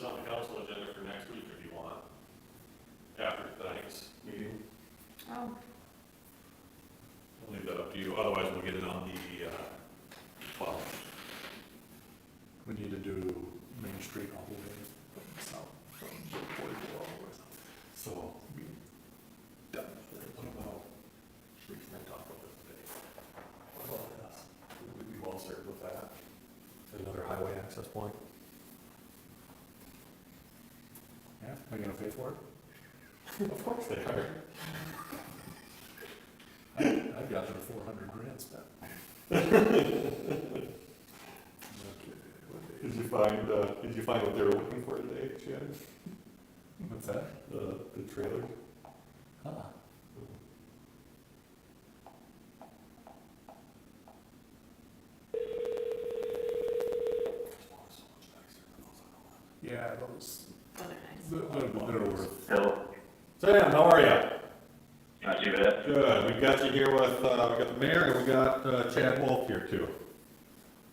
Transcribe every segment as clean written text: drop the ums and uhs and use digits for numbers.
on the council agenda for next week if you want, after tonight's meeting. Oh, I'll leave that up to you, otherwise we'll get it on the, 12th. We need to do Main Street all the way south from 44 all the way south. So, we done with it. What about, we can talk about this today. What about this? We all start with that. Another highway access point. Yeah, am I gonna pay for it? Of course they are. I've got their 400 grand spent. Okay, Did you find what they were looking for today, Shannon? what's that? The trailer? Huh. Yeah, those, those are nice. they're worth. Hello. Sam, how are you? Not too bad. Good, we got you here with, we got the mayor and we got Chad Wolf here too.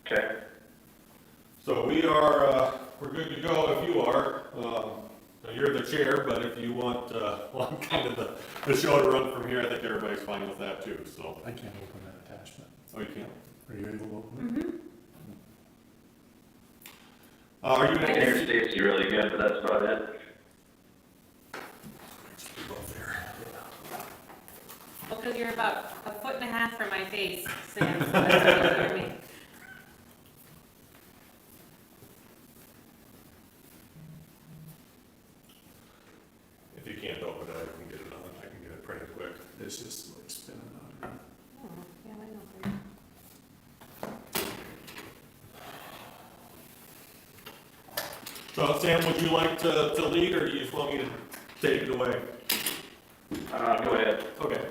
Okay. So we are, we're good to go if you are. You're the chair, but if you want, well, kind of the show to run from here, I think everybody's fine with that too, so. I can't open that attachment. Oh, you can't? Are you able to open it? Mm-hmm. Are you I can hear Stacy really good, but that's about it. Well, because you're about a foot and a half from my face, Sam, so that's how you hear me. If you can't open it, I can get it on, I can get it pretty quick. It's just like spinning on. Oh, yeah, I know. So Sam, would you like to lead or do you just want me to take it away? Go ahead. Okay.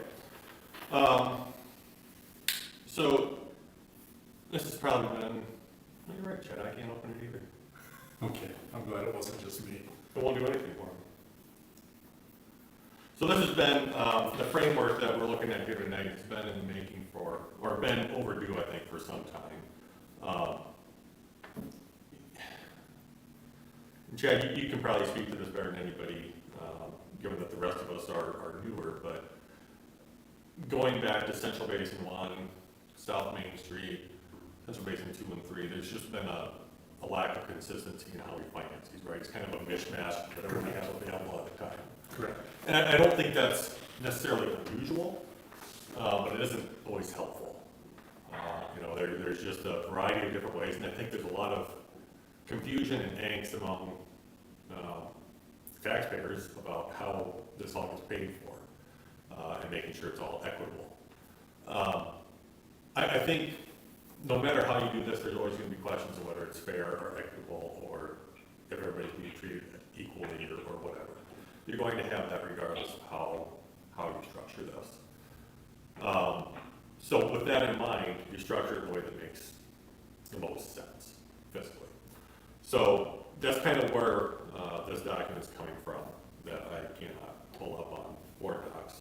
So, this has probably been, you're right, Chad, I can't open it either. Okay, I'm glad it wasn't just me. It won't do anything for me. So this has been, the framework that we're looking at here tonight has been in the making for, or been overdue, I think, for some time. Chad, you can probably speak to this better than anybody, given that the rest of us are newer, but going back to Central Basin 1, South Main Street, Central Basin 2 and 3, there's just been a lack of consistency in how we finance these, right? It's kind of a mishmash, whatever we have available at the time. Correct. And I don't think that's necessarily unusual, but it isn't always helpful. There's just a variety of different ways, and I think there's a lot of confusion and angst among taxpayers about how this all gets paid for, and making sure it's all equitable. I think no matter how you do this, there's always going to be questions of whether it's fair or equitable, or if everybody's being treated equally or whatever. You're going to have that regardless of how you structure this. So with that in mind, you structure it in a way that makes the most sense fiscally. So that's kind of where this document is coming from, that I cannot pull up on Word docs.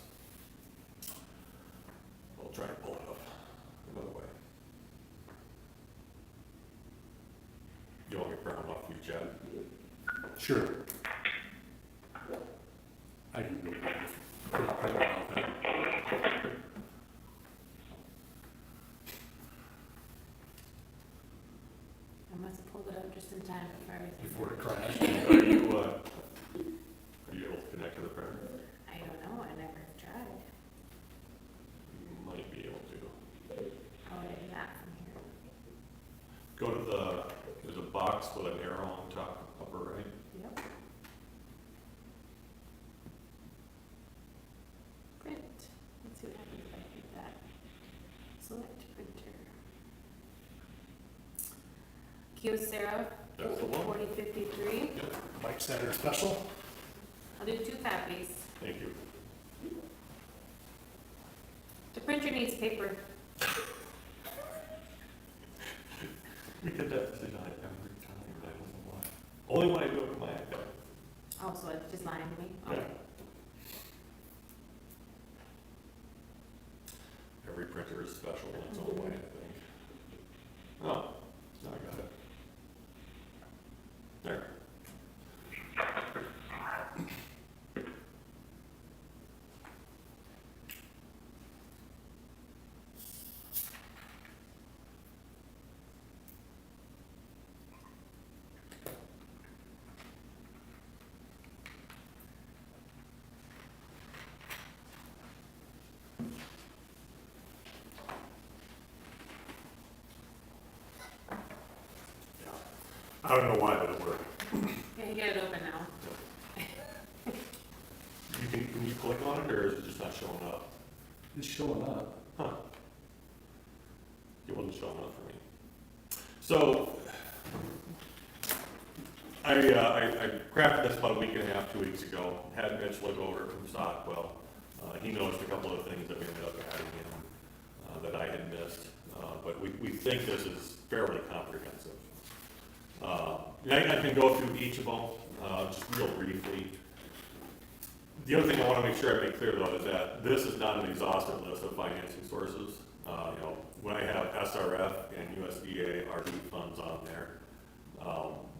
I'll try to pull it up another way. You want me to print them off for you, Chad? Sure. I can do it. I must have pulled it up just in time for everything. Before it crashed. Are you able to connect to the printer? I don't know, I never tried. You might be able to. How would I do that from here? Go to there's a box with an arrow on top, upper right. Yep. Print. Let's see what happens if I hit that. Select printer. Kyocera That's the one. 4053. Yep, Mike Center special. I'll do 2 copies. thank you. The printer needs paper. We did that decision every time, but I don't know why. Only when I do it with my iPad. Oh, so it's just lying to me? Yeah. Okay. Every printer is special in its own way, I think. Oh, now I got it. There. I don't know why, but it worked. Yeah, you get it open now. Can you click on it, or is it just not showing up? It's showing up. Huh. It wasn't showing up for me. So, I crafted this about a week and a half, 2 weeks ago, had Mitch look over it from Stockwell. He noticed a couple of things that we ended up adding in, that I had missed, but we think this is fairly comprehensive. I can go through each of them, just real briefly. The other thing I want to make sure I make clear though is that this is not an exhaustive list of financing sources. When I have SRF and USDA RD funds on there,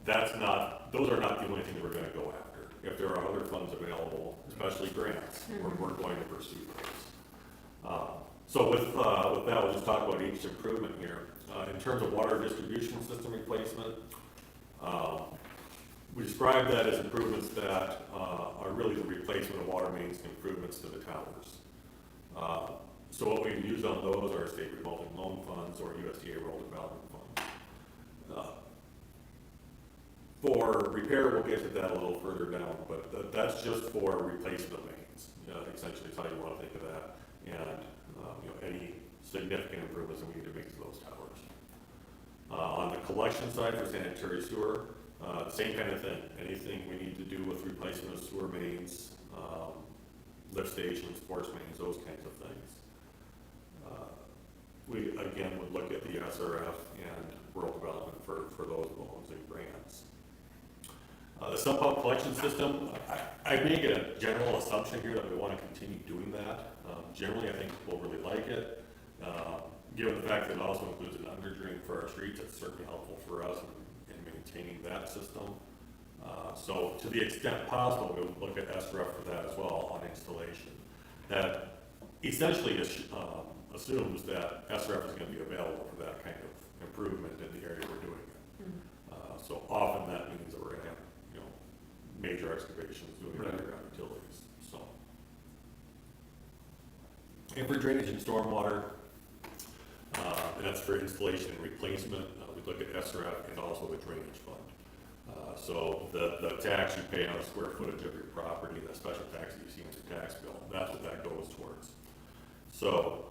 those are not the only thing that we're going to go after. If there are other funds available, especially grants, we're going to pursue those. So with that, we'll just talk about each improvement here. In terms of water distribution system replacement, we describe that as improvements that are really the replacement of water mains and improvements to the towers. So what we use on those are state revolving loan funds or USDA rural development funds. For repair, we'll get to that a little further down, but that's just for replacement of mains. Essentially, is how you want to think of that, and any significant improvements that we need to make to those towers. On the collection side for sanitary sewer, same kind of thing. Anything we need to do with replacement of sewer mains, lift stations, force mains, those kinds of things. We again would look at the SRF and rural development for those loans and grants. The sump pump collection system, I make a general assumption here that we want to continue doing that. Generally, I think people really like it. Given the fact that it also includes an under drain for our streets, it's certainly helpful for us in maintaining that system. So to the extent possible, we would look at SRF for that as well on installation. That essentially assumes that SRF is going to be available for that kind of improvement in the area we're doing it. So often that means that we're going to have major excavations doing underground utilities. So, and for drainage and stormwater, that's for installation and replacement. We look at SRF and also the drainage fund. So the tax you pay on a square footage of your property, that special tax that you see in your tax bill, that's what that goes towards. So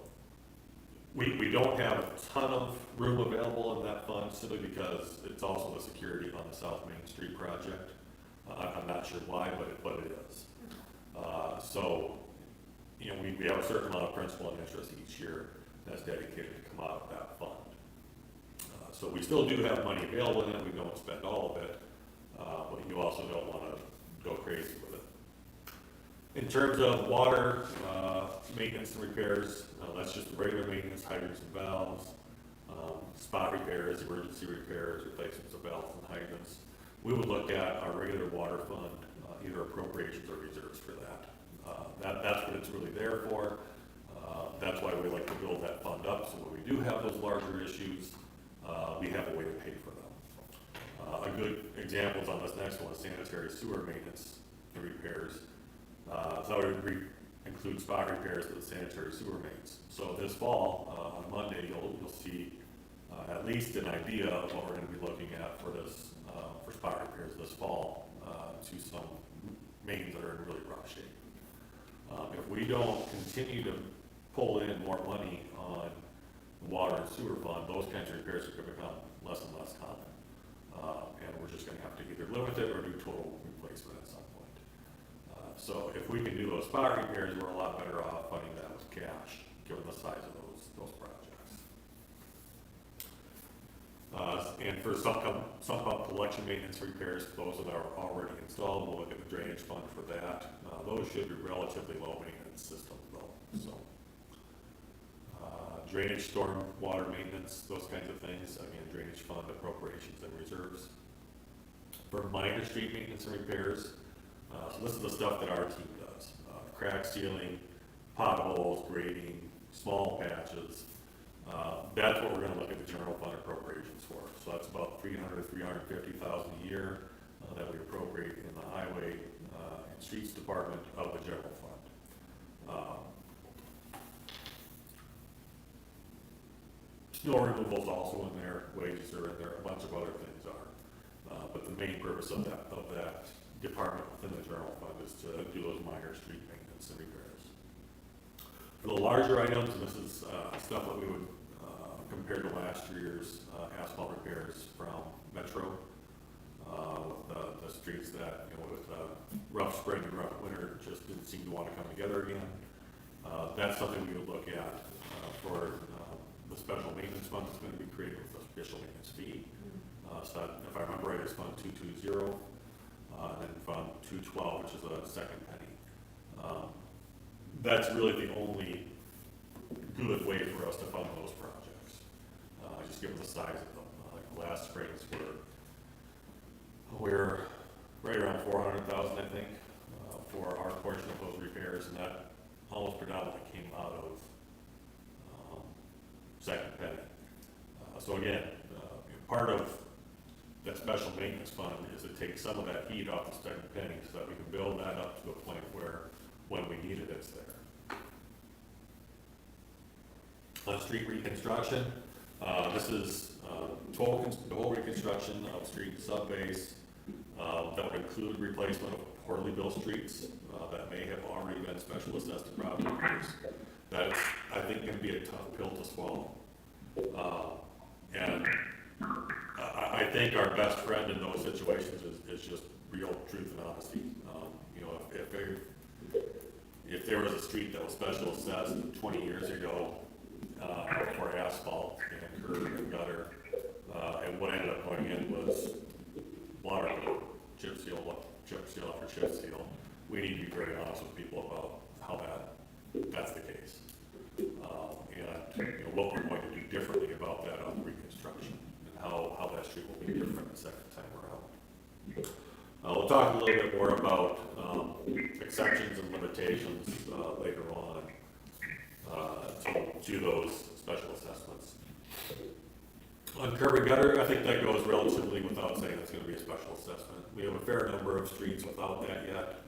we don't have a ton of room available in that fund simply because it's also the security on the South Main Street project. I'm not sure why, but it is. So we have a certain amount of principal and interest each year that's dedicated to come out of that fund. So we still do have money available in it. We don't spend all of it, but you also don't want to go crazy with it. In terms of water maintenance and repairs, that's just regular maintenance, hydrants and valves, spot repairs, emergency repairs, replacements of valves and hydrants. We would look at our regular water fund, either appropriations or reserves for that. That's what it's really there for. That's why we like to build that fund up, so when we do have those larger issues, we have a way to pay for them. A good example is on this next one, sanitary sewer maintenance and repairs. So it would include spot repairs to the sanitary sewer mains. So this fall, on Monday, you'll see at least an idea of what we're going to be looking at for this for spot repairs this fall to some mains that are in really rough shape. If we don't continue to pull in more money on the water and sewer fund, those kinds of repairs are going to become less and less common. And we're just going to have to either limit it or do total replacement at some point. So if we can do those spot repairs, we're a lot better off funding that with cash, given the size of those projects. And for sump pump collection maintenance repairs, those that are already installed, we'll look at the drainage fund for that. Those should be relatively low maintenance systems though. So drainage, storm water maintenance, those kinds of things, again, drainage fund appropriations and reserves. For minor street maintenance and repairs, so this is the stuff that our team does. Crack sealing, potholes, grading, small patches. That's what we're going to look at the general fund appropriations for. So that's about $300,000 to $350,000 a year that we appropriate in the highway and streets department of the general fund. Snow removal is also in there. Wages are in there. A bunch of other things are. the main purpose of that department within the general fund is to do those minor street maintenance and repairs. For the larger items, and this is stuff that we would compare to last year's asphalt repairs from Metro, with the streets that, with rough spring and rough winter, just didn't seem to want to come together again. That's something we would look at for the special maintenance fund that's going to be created with the special maintenance fee. So if I remember right, it's Fund 220, and then Fund 212, which is a second penny. That's really the only good way for us to fund those projects. Just given the size of them. Like the last springs we're right around 400,000, I think, for our portion of those repairs, and that almost predominantly came out of second penny. So again, part of that special maintenance fund is to take some of that heat off the second penny so that we can build that up to a point where when we need it, it's there. On street reconstruction, this is the whole reconstruction of street and subbase. That would include replacement of poorly built streets that may have already been special assessed to property owners. That is, I think, can be a tough pill to swallow. And I think our best friend in those situations is just real truth and honesty. If there was a street that was special assessed 20 years ago for asphalt and curb and gutter, and what ended up going in was water, chip seal after chip seal, we need to be very honest with people about how that's the case. And what we're going to do differently about that on the reconstruction, and how that street will be different the second time around. We'll talk a little bit more about exceptions and limitations later on to those special assessments. On curb and gutter, I think that goes relatively without saying it's going to be a special assessment. We have a fair number of streets without that yet.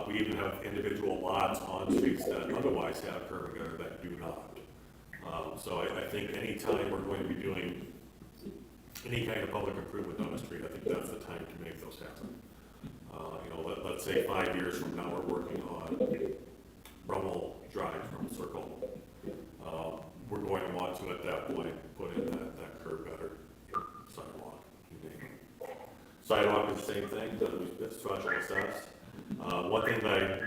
We even have individual lots on streets that otherwise have curb and gutter that do not. So I think any time we're going to be doing any kind of public improvement on a street, I think that's the time to make those happen. Let's say 5 years from now we're working on Brummel Drive from Circle. We're going to want to, at that point, put in that curb gutter, sidewalk, you name it. Sidewalk is the same thing, that was special assessed. One thing that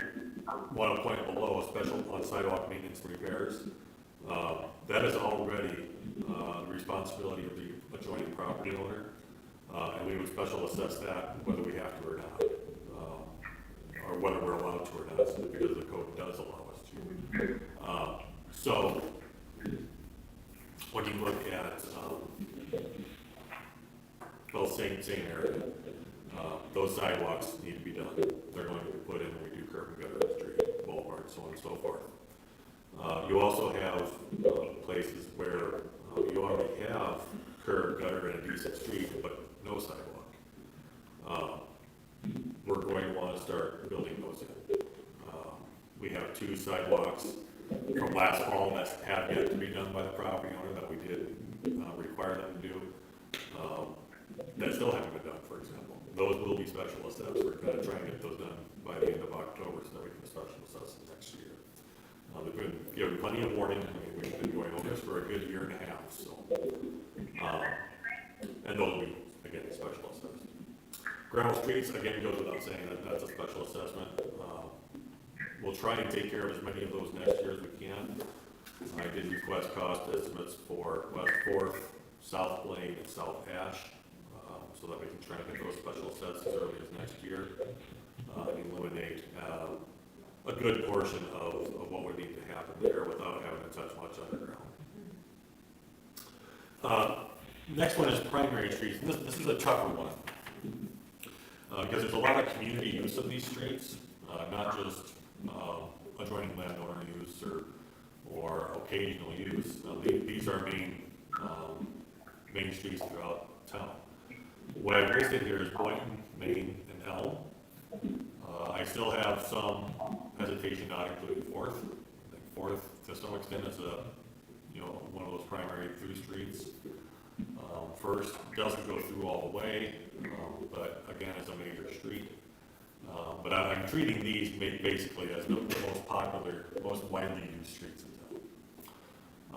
I want to point below, special on sidewalk maintenance and repairs, that is already the responsibility of the adjoining property owner, and we would special assess that whether we have to or not, or whether we're allowed to or not, because the code does allow us to. So when you look at same area, those sidewalks need to be done. They're going to be put in when we do curb and gutter on the street, boulevard, so on and so forth. You also have places where you already have curb, gutter, and a decent street, but no sidewalk. We're going to want to start building those in. We have 2 sidewalks from last fall that have yet to be done by the property owner that we did require them to do. That still haven't been done, for example. Those will be special assessed. We're going to try and get those done by the end of October so that we can special assess them next year. They've been given plenty of warning. I mean, we've been going over this for a good year and a half, so. And those will be, again, special assessed. Gravel streets, again, goes without saying that that's a special assessment. We'll try and take care of as many of those next year as we can. I did request cost estimates for West 4th, South Blaine, and South Ash, so that we can try and get those special assessed as early as next year, and eliminate a good portion of what would need to happen there without having to touch much underground. Next one is primary streets. This is a tougher one because there's a lot of community use of these streets, not just adjoining landowner use or occasional use. These are main streets throughout town. What I've listed here is Boynton, Main, and Elm. I still have some hesitation not including 4th. I think 4th, to some extent, is one of those primary through streets. First doesn't go through all the way. treating these basically as the most popular, most widely used streets in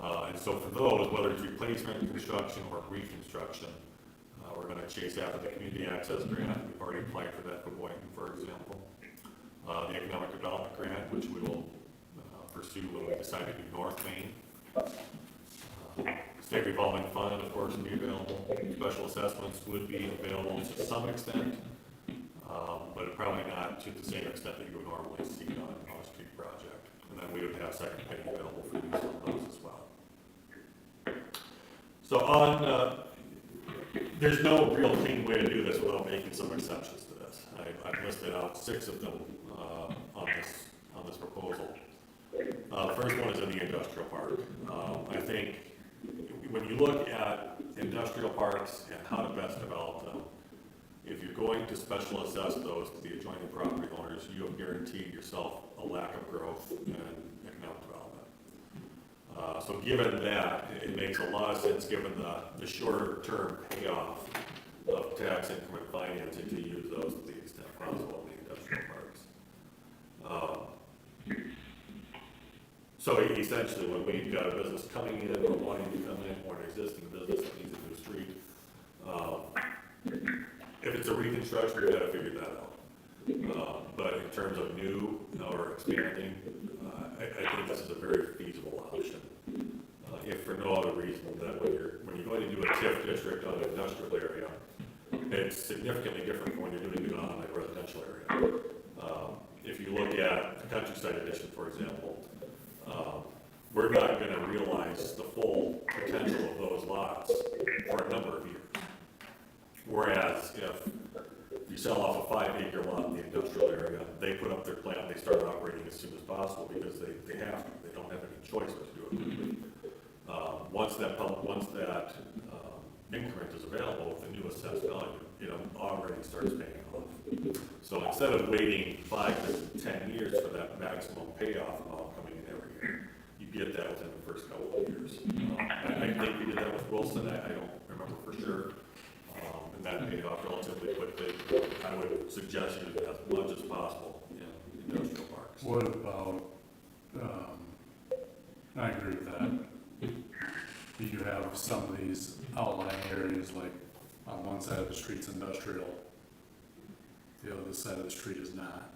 town. And so for those, whether it's replacement, construction, or reconstruction, we're gonna chase after the community access grant. We've already applied for that for Boynton, for example. The economic development grant, which we will pursue when we decide to do North Main. State revolving fund, of course, would be available. Special assessments would be available to some extent, but probably not to the same extent that you would normally see on a street project. And then we would have second penny available for use on those as well. So there's no real clean way to do this without making some exceptions to this. I've listed out 6 of them on this proposal. The first one is in the industrial park. I think when you look at industrial parks and how to best develop them, if you're going to special assess those to the adjoining property owners, you have guaranteed yourself a lack of growth and economic development. So given that, it makes a lot of sense, given the shorter term payoff of tax increment financing, to use those to the extent possible in the industrial parks. So essentially, when we've got a business coming in or wanting to come in, or an existing business that needs a new street, if it's a reconstruction, we've got to figure that out. But in terms of new or expanding, I think this is a very feasible option. If for no other reason that when you're going to do a TIF district on an industrial area, it's significantly different from when you're doing it on a residential area. If you look at the countryside edition, for example, we're not going to realize the full potential of those lots for a number of years. Whereas if you sell off a 5-acre lot in the industrial area, they put up their plant, they start operating as soon as possible because they have to. They don't have any choice but to do it quickly. Once that increment is available with the new assessed value, it already starts paying off. So instead of waiting 5 to 10 years for that maximum payoff amount coming in every year, you get that within the first couple of years. I think we did that with Wilson. I don't remember for sure. And that paid off relatively quickly. I would suggest you do as much as possible in industrial parks. What about, I agree with that. You have some of these outlying areas, like on one side of the street's industrial, the other side of the street is not.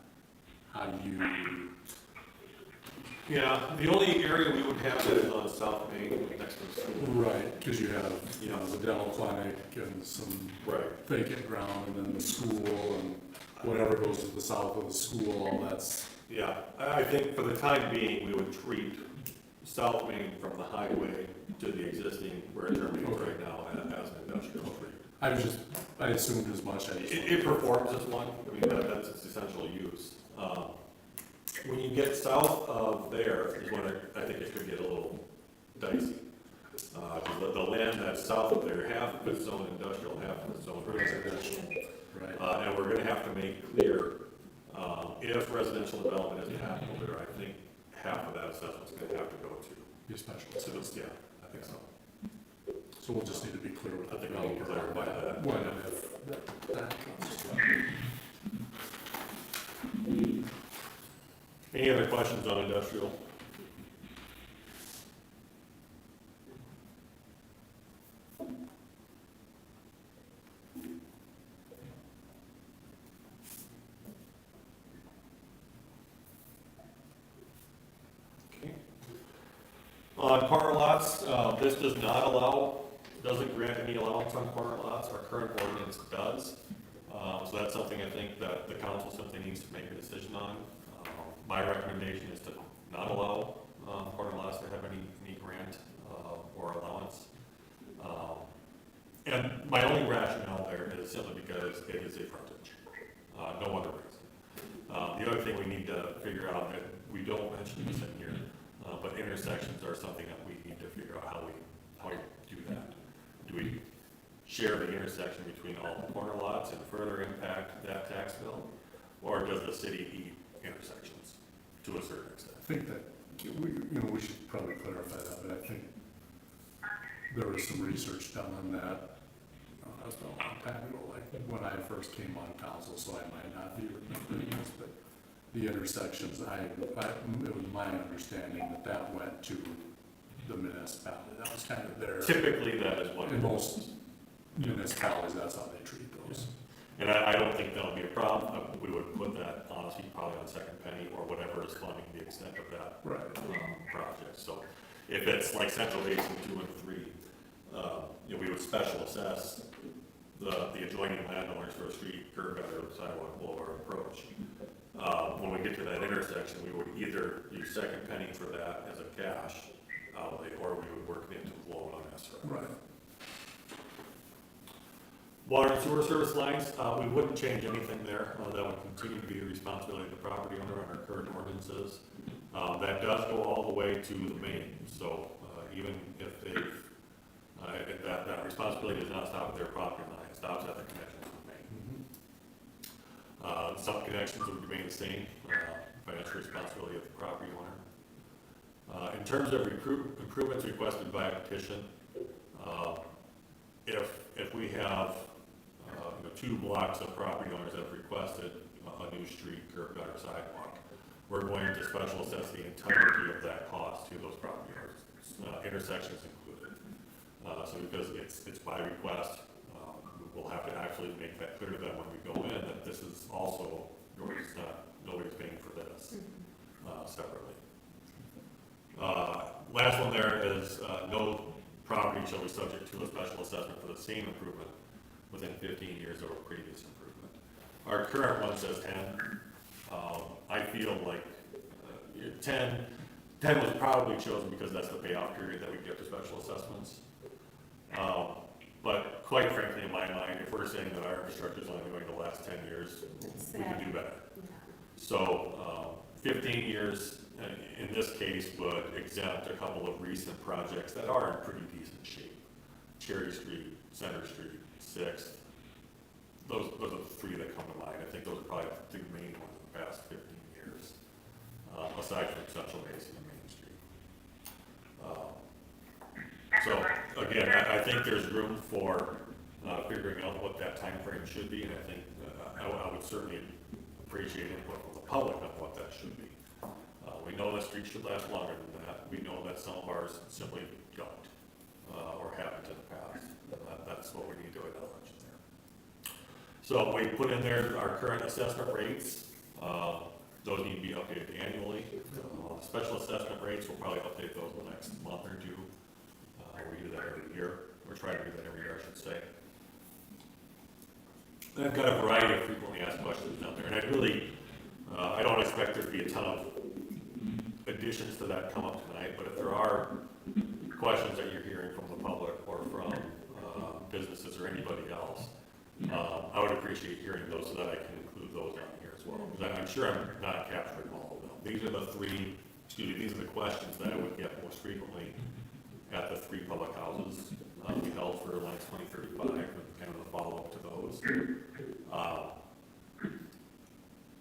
How do you, Yeah, the only area we would have that is on South Main, next to the school. right, because you have, the dental clinic and some Right. vacant ground, and then the school, and whatever goes to the south of the school, all that's, Yeah, I think for the time being, we would treat South Main from the highway to the existing, where it terminates right now, as an industrial street. I assumed as much. It performs as one. I mean, that's its essential use. When you get south of there is when I think it could get a little dicey. The land that's south of there, half of it's zoned industrial, half of it's zoned residential. Right. And we're gonna have to make clear, if residential development isn't happening there, I think half of that assessment's gonna have to go to. Your special So, assessment. yeah, I think so. So we'll just need to be clear with the I think we'll developer clarify that. when and if that comes. Any other questions on industrial? Okay. On corner lots, this does not allow, doesn't grant any allowance on corner lots. Our current ordinance does. So that's something I think that the council simply needs to make a decision on. My recommendation is to not allow corner lots to have any grant or allowance. And my only rationale there is simply because it is a frontage, no other reason. The other thing we need to figure out, that we don't mention this in here, but intersections are something that we need to figure out how we do that. Do we share the intersection between all the corner lots and further impact that tax bill? Or does the city eat intersections to a certain extent? I think that, we should probably clarify that, but I think there was some research done on that. That's been a long time ago, like when I first came on council, so I might not be remembering this, but the intersections, it was my understanding that went to the municipality. That was kind of their, Typically, that is what. in most municipalities, that's how they treat those. And I don't think that'll be a problem. We would put that honestly probably on second penny or whatever is funding the extent of that Right. project. So if it's like Central Basin 2 and 3, we would special assess the adjoining landowners for a street, curb gutter, sidewalk, boulevard approach. When we get to that intersection, we would either use second penny for that as a cash outlay, or we would work it into a loan on SRF. Right. Water and sewer service lines, we wouldn't change anything there. That would continue to be the responsibility of the property owner under our current ordinances. That does go all the way to the main, so even if they've, that responsibility does not stop at their property line, it stops at the connection to the main. Some connections would remain the same, financial responsibility of the property owner. In terms of improvements requested by petition, if we have 2 blocks of property owners that have requested a new street, curb, gutter, sidewalk, we're going to special assess the entirety of that cost to those property owners, intersections included. So because it's by request, we'll have to actually make that clear to them when we go in that this is also yours, nobody's paying for this separately. Last one there is no property shall be subject to a special assessment for the same improvement within 15 years of a previous improvement. Our current one says 10. I feel like 10 was probably chosen because that's the payoff period that we give to special assessments. But quite frankly, in my mind, if we're saying that our infrastructure is only going to last 10 years, we can do better. So 15 years in this case would exempt a couple of recent projects that are in pretty decent shape. Cherry Street, Center Street, 6th. Those are the 3 that come to mind. I think those are probably the 2 main ones in the past 15 years, aside from Central Basin and Main Street. So again, I think there's room for figuring out what that time frame should be, and I think I would certainly appreciate input from the public on what that should be. We know that streets should last longer than that. We know that some of ours simply don't, or haven't in the past. That's what we need to acknowledge there. So we put in there our current assessment rates. Those need to be updated annually. Special assessment rates, we'll probably update those in the next month or 2. We do that every year, or try to do that every year, I should say. And I've got a variety of frequently asked questions out there, and I don't expect there to be a ton of additions to that come up tonight, but if there are questions that you're hearing from the public or from businesses or anybody else, I would appreciate hearing those so that I can include those on here as well, because I'm sure I'm not capturing all of them. These are the questions that I would get most frequently at the 3 public houses we held for Lennox 2035, and kind of the follow-up to those.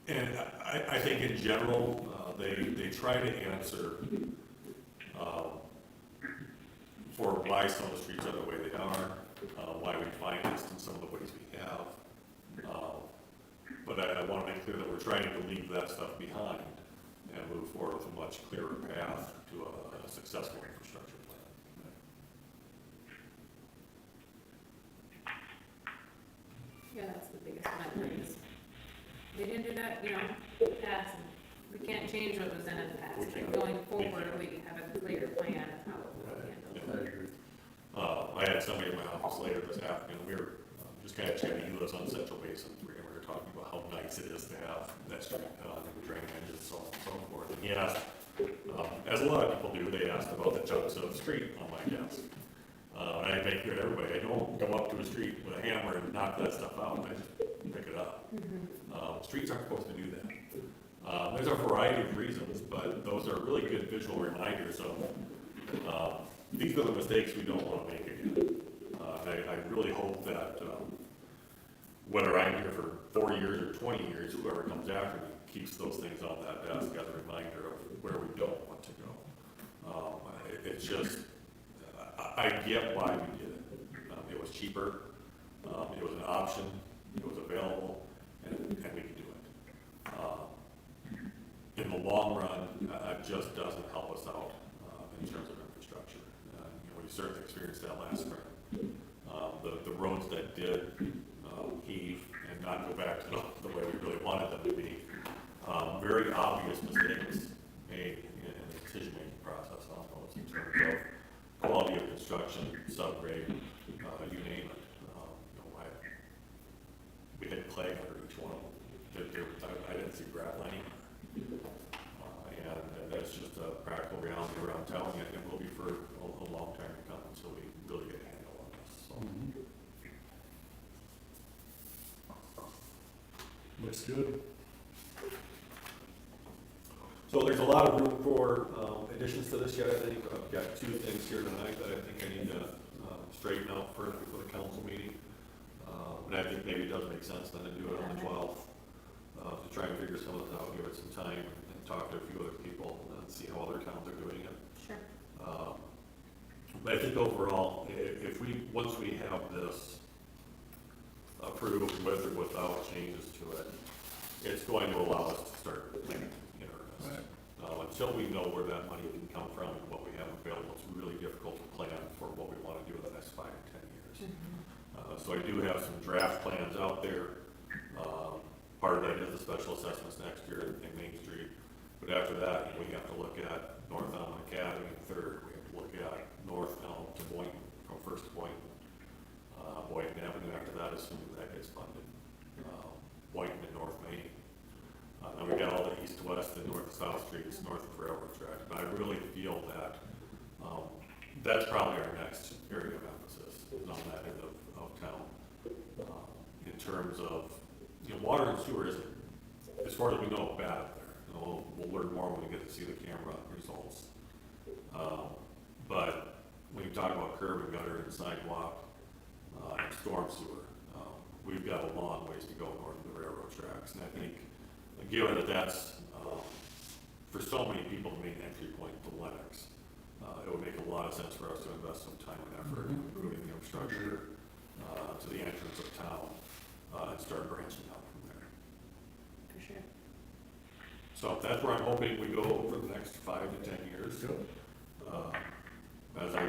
And I think in general, they try to answer for why some of the streets are the way they are, why we financed in some of the ways we have. But I want to make clear that we're trying to leave that stuff behind and move forward with a much clearer path to a successful infrastructure plan. Yeah, that's the biggest one, is we didn't do that, past, we can't change what was done in the past, but going forward, we have a clear plan of how it will be handled. I agree. I had somebody in my office later this afternoon, we were just kind of chatting, he lives on Central Basin 3, and we were talking about how nice it is to have that street, the drainage and so on and so forth. And he asked, as a lot of people do, they asked about the chunks of street on my desk. And I make clear to everybody, I don't go up to a street with a hammer and knock that stuff out, I just pick it up. Streets aren't supposed to do that. There's a variety of reasons, but those are really good visual reminders of these are the mistakes we don't want to make again. I really hope that whether I'm here for 4 years or 20 years, whoever comes after me keeps those things on that desk as a reminder of where we don't want to go. It's just, I get why we did it. It was cheaper, it was an option, it was available, and we could do it. long run, it just doesn't help us out, in terms of infrastructure. We certainly experienced that last spring. The roads that did, heave and not go back to the way we really wanted them to be, very obvious mistakes made in the decision-making process on those in terms of quality of construction, subgrade, you name it. We had clay under each one of them. I didn't see gravel anywhere. And that's just a practical reality around town, and it will be for a long time to come until we really get a handle on this. So. Looks good. So there's a lot of room for additions to this yet. I think I've got two things here tonight that I think I need to straighten out first before the council meeting. And I think maybe it does make sense then to do it on the 12th, to try and figure some of this out, give it some time, and talk to a few other people and see how other towns are doing it. Sure. But I think overall, if once we have this approved with or without changes to it, it's going to allow us to start planning in earnest. Until we know where that money can come from and what we have available, it's really difficult to plan for what we want to do in the next 5 to 10 years. So I do have some draft plans out there. Part of that is the special assessments next year in Main Street. But after that, we have to look at North Elm Academy and Third. We have to look at North Elm to Boynton, from First to Boynton. Boynton Avenue after that, assuming that gets funded. Boynton and North Main. Then we got all the east-west and north-south streets, north of railroad tracks. But I really feel that that's probably our next area of emphasis, is on that end of town. In terms of, water and sewer isn't, as far as we know, bad up there. We'll learn more when we get to see the camera results. But when you talk about curb and gutter and sidewalk and storm sewer, we've got a long ways to go north of the railroad tracks. And I think, given that that's, for so many people, the main entry point to Lennox, it would make a lot of sense for us to invest some time and effort in improving the infrastructure to the entrance of town and start branching out from there. For sure. So that's where I'm hoping we go over the next 5 to 10 years. As I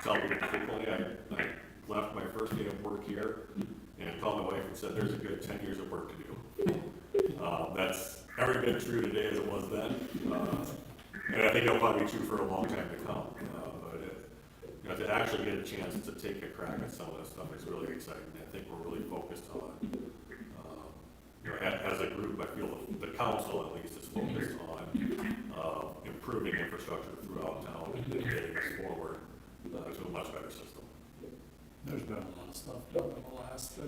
tell people frequently, I left my first day of work here and called my wife and said, there's a good 10 years of work to do. That's every bit true today as it was then. And I think it'll probably be true for a long time to come. But to actually get a chance to take a crack at some of this stuff is really exciting. I think we're really focused on, as a group, I feel the council at least is focused on improving infrastructure throughout town and getting us forward to a much better system. There's been a lot of stuff done in the last,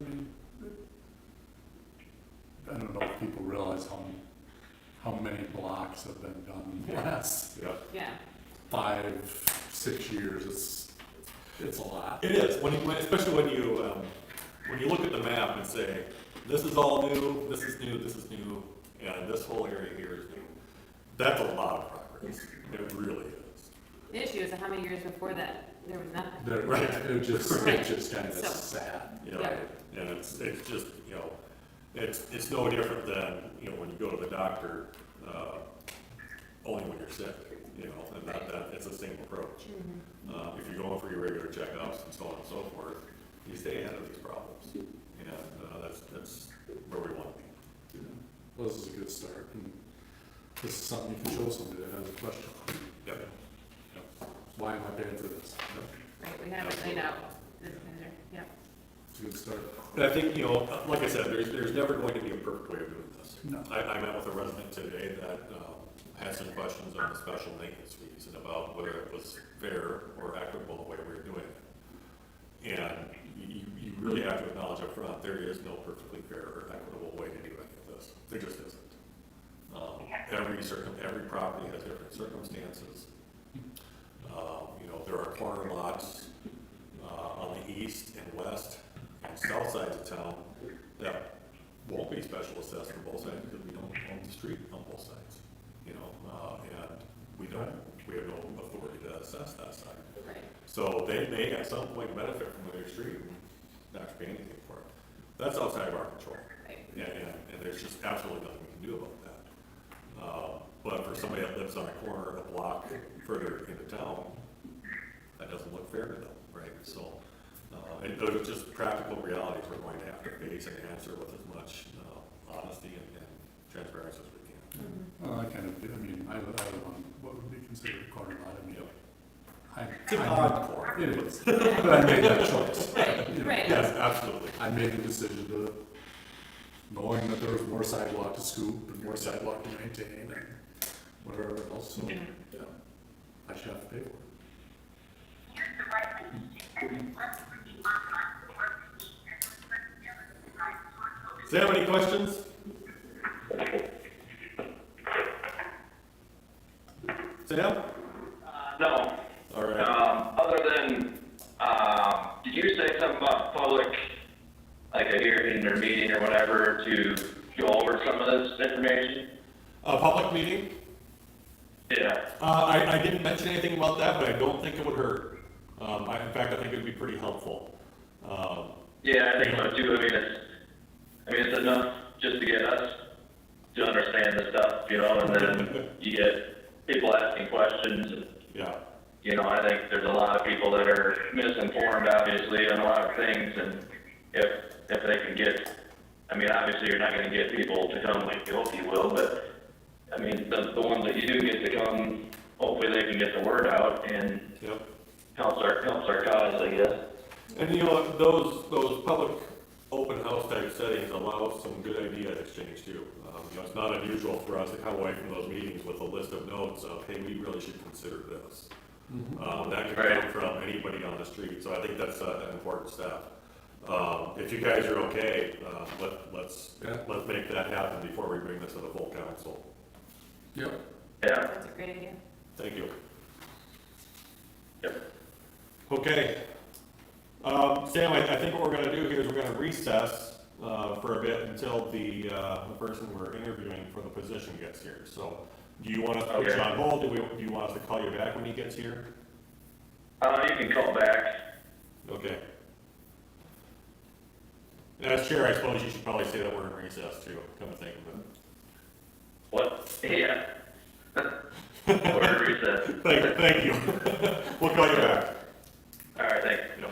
I don't know if people realize how many blocks have been done in the last Yeah. 5, 6 years. It's a lot. It is, especially when you look at the map and say, this is all new, this is new, this is new, and this whole area here is new. That's a lot of progress. It really is. The issue is how many years before that there was nothing. Right. It just kind of So- sad. Yeah. And it's just, it's no different than, when you go to the doctor, only when you're sick, and that it's the same approach. If you're going for your regular checkups and so on and so forth, you stay ahead of these problems. And that's where we want to be. Well, this is a good start. And this is something you can show somebody that has a question. Yep. Why am I paying for this? Right, we have it laid out. Yep. It's a good start. And I think, like I said, there's never going to be a perfect way of doing this. No. I met with a resident today that had some questions on the special maintenance fees and about whether it was fair or equitable the way we were doing it. And you really have to acknowledge up front, there is no perfectly fair or equitable way to do any of this. There just isn't. Every property has different circumstances. There are corner lots on the east and west and south sides of town that won't be special assessed on both sides because we don't own the street on both sides. And we have no authority to assess that side. Right. So they may at some point benefit from their street and not pay anything for it. That's outside of our control. Right. And there's just absolutely nothing we can do about that. but for somebody that lives on a corner, a block further into town, that doesn't look fair to them, right? So, and those are just practical realities we're going to have to face and answer with as much honesty and transparency as we can. Well, I kind of, I mean, I live on what would be considered a corner lot, I mean, It's an odd corner. It is, but I made that choice. Right, You know, right. Yes, absolutely. I made the decision to, knowing that there was more sidewalk to scoop and more sidewalk to maintain and whatever else, so, Mhm. yeah, I should have to pay for it. Sam, any questions? Sam? No. All right. Other than, did you say something about public, like a hearing or meeting or whatever to go over some of this information? A public meeting? Yeah. I didn't mention anything about that, but I don't think it would hurt. In fact, I think it would be pretty helpful. Yeah, I think so too. It's enough just to get us to understand the stuff, you know, and then you get people asking questions. And, Yeah. you know, I think there's a lot of people that are misinformed, obviously, on a lot of things, and if they can get, obviously you're not gonna get people to come like you hope you will, but, the ones that you do get to come, hopefully they can get the word out and Yep. helps our cause, I guess. And you know, those public open house type settings allow some good idea exchange too. It's not unusual for us to come away from those meetings with a list of notes of, hey, we really should consider this. That could Right. come from anybody on the street, so I think that's an important step. If you guys are okay, let's make that happen before we bring this to the full council. Yep. Yeah, That's a great idea. Thank you. yep. Okay. Sam, I think what we're gonna do here is we're gonna recess, for a bit until the person we're interviewing for the position gets here. So, do you want us to put you Okay. on hold? Do you want us to call you back when he gets here? You can call back. Okay. And as chair, I suppose you should probably say that we're in recess too, come to think of it. What? Yeah. We're in recess. Thank you. We'll call you back. All right, thanks. Yep.